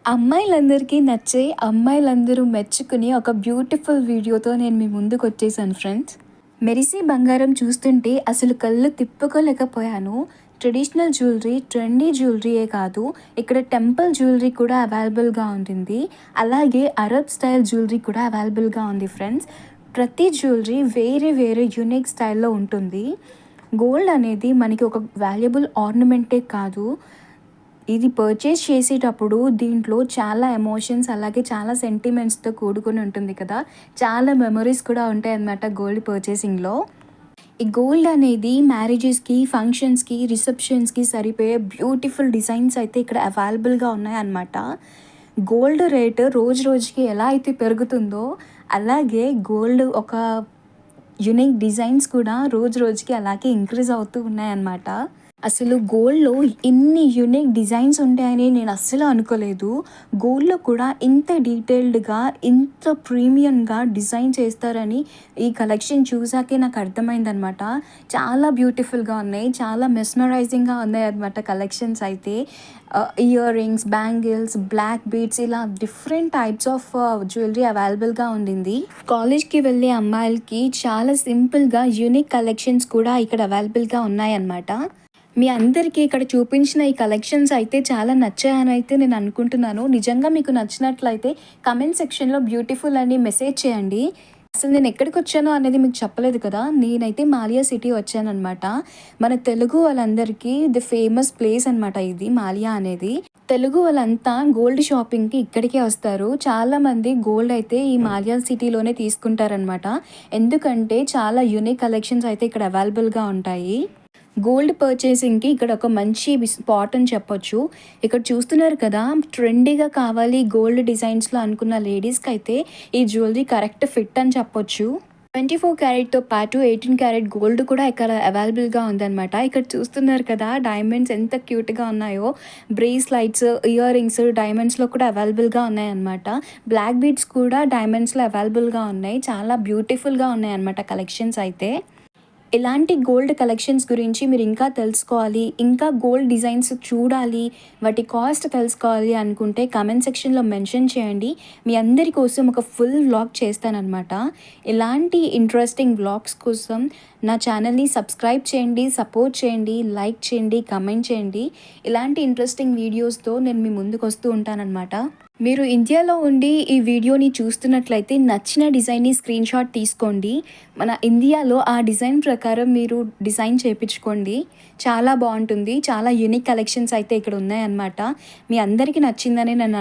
అమ్మాయిలందరికీ నచ్చే, అమ్మాయిలందరూ మెచ్చుకునే ఒక బ్యూటిఫుల్ వీడియోతో నేను మీ ముందుకొచ్చేసాను ఫ్రెండ్స్. మెరిసే బంగారం చూస్తుంటే అసలు కళ్ళు తిప్పుకోలేకపోయాను. ట్రెడిషనల్ జ్యువెలరీ, ట్రెండీ జ్యువెలరీయే కాదు, ఇక్కడ టెంపుల్ జ్యువెలరీ కూడా అవైలబుల్‌గా ఉంటుంది. అలాగే అరబ్ స్టైల్ జ్యువెలరీ కూడా అవైలబుల్‌గా ఉంది ఫ్రెండ్స్. ప్రతి జ్యువెలరీ వేరే వేరే యూనిక్ స్టైల్‌లో ఉంటుంది. గోల్డ్ అనేది మనకి ఒక వాల్యుబుల్ ఆర్నమెంటే కాదు, ఇది పర్చేస్ చేసేటప్పుడు దీంట్లో చాలా ఎమోషన్స్ అలాగే చాలా సెంటిమెంట్స్‌తో కూడుకొని ఉంటుంది కదా! చాలా మెమోరీస్ కూడా ఉంటాయన్నమాట గోల్డ్ పర్చేసింగ్‌లో. ఈ గోల్డ్ అనేది మ్యారేజెస్‌కి, ఫంక్షన్స్‌కి, రిసెప్షన్స్‌కి సరిపోయే బ్యూటిఫుల్ డిజైన్స్ అయితే ఇక్కడ అవైలబుల్‌గా ఉన్నాయన్నమాట. గోల్డ్ రేట్ రోజు రోజుకి ఎలా అయితే పెరుగుతుందో, అలాగే గోల్డ్ ఒక యూనిక్ డిజైన్స్ కూడా రోజు రోజుకి అలాగే ఇంక్రీజ్ అవుతూ ఉన్నాయన్నమాట. అసలు గోల్డ్‌లో ఇన్ని యూనిక్ డిజైన్స్ ఉంటాయని నేను అస్సలు అనుకోలేదు. గోల్డ్‌లో కూడా ఇంత డీటెయిల్డ్‌గా, ఇంత ప్రీమియంగా డిజైన్ చేస్తారని ఈ కలెక్షన్ చూసాకే నాకు అర్థమైందనమాట. చాలా బ్యూటిఫుల్‌గా ఉన్నాయి. చాలా మెస్మరైజింగ్‌గా ఉన్నాయన్నమాట కలెక్షన్స్ అయితే. Ear rings, bangles, black beads ఇలా డిఫరెంట్ టైప్స్ ఆఫ్ జ్యువెలరీ అవైలబుల్‌గా ఉండింది. కాలేజ్‌కి వెళ్ళే అమ్మాయిలకి చాలా సింపుల్‌గా యూనిక్ కలెక్షన్స్ కూడా ఇక్కడ అవైలబుల్‌గా ఉన్నాయన్నమాట. మీ అందరికీ ఇక్కడ చూపించిన ఈ కలెక్షన్స్ అయితే చాలా నచ్చాయని అయితే నేను అనుకుంటున్నాను. నిజంగా మీకు నచ్చినట్లయితే కమెంట్ సెక్షన్‌లో బ్యూటిఫుల్ అని మెసేజ్ చేయండి. అసలు నేను ఎక్కడికొచ్చానో అనేది మీకు చెప్పలేదు కదా! నేనైతే మాలియా సిటీ వచ్చాననమాట. మన తెలుగు వాళ్ళందరికీ ది ఫేమస్ ప్లేస్ అనమాట ఇది మాలియా అనేది. తెలుగు వాళ్ళంతా గోల్డ్ షాపింగ్‌కి ఇక్కడికే వస్తారు. చాలామంది గోల్డ్ అయితే ఈ మాలియా సిటీలోనే తీసుకుంటారనమాట. ఎందుకంటే చాలా యూనిక్ కలెక్షన్స్ అయితే ఇక్కడ అవైలబుల్‌గా ఉంటాయి. గోల్డ్ పర్చేసింగ్‌కి ఇక్కడ ఒక మంచి స్పాట్ అని చెప్పొచ్చు. ఇక్కడ చూస్తున్నారు కదా! ట్రెండీగా కావాలి గోల్డ్ డిజైన్స్‌లో అనుకున్న లేడీస్‌కైతే ఈ జ్యువెలరీ కరెక్ట్ ఫిట్ అని చెప్పొచ్చు. 24 క్యారెట్‌తో పాటు 18 క్యారెట్ గోల్డ్ కూడా ఇక్కడ అవైలబుల్‌గా ఉందన్నమాట. ఇక్కడ చూస్తున్నారు కదా! డైమండ్స్ ఎంత క్యూట్‌గా ఉన్నాయో. బ్రేస్లైట్స్, ఇయర్ రింగ్స్ డైమండ్స్‌లో కూడా అవైలబుల్‌గా ఉన్నాయన్నమాట. బ్లాక్ బీడ్స్ కూడా డైమండ్స్‌లో అవైలబుల్‌గా ఉన్నాయి. చాలా బ్యూటిఫుల్‌గా ఉన్నాయన్నమాట కలెక్షన్స్ అయితే. ఇలాంటి గోల్డ్ కలెక్షన్స్ గురించి మీరు ఇంకా తెలుసుకోవాలి, ఇంకా గోల్డ్ డిజైన్స్ చూడాలి, వాటి కాస్ట్ తెలుసుకోవాలి అనుకుంటే కామెంట్ సెక్షన్‌లో మెన్షన్ చేయండి. మీ అందరి కోసం ఒక ఫుల్ వ్లాగ్ చేస్తానన్నమాట. ఇలాంటి ఇంట్రెస్టింగ్ వ్లాగ్స్ కోసం నా ఛానల్‌ని సబ్స్క్రైబ్ చేయండి, సపోర్ట్ చేయండి, లైక్ చేయండి, కమెంట్ చేయండి. ఇలాంటి ఇంట్రెస్టింగ్ వీడియోస్‌తో నేను మీ ముందుకు వస్తూ ఉంటానన్నమాట. మీరు ఇండియాలో ఉండి ఈ వీడియోని చూస్తున్నట్లయితే నచ్చిన డిజైన్ని స్క్రీన్‌షాట్ తీసుకోండి. మన ఇండియాలో ఆ డిజైన్ ప్రకారం మీరు డిజైన్ చేపించుకోండి. చాలా బాగుంటుంది. చాలా యూనిక్ కలెక్షన్స్ అయితే ఇక్కడ ఉన్నాయన్నమాట. మీ అందరికీ నచ్చిందని నేను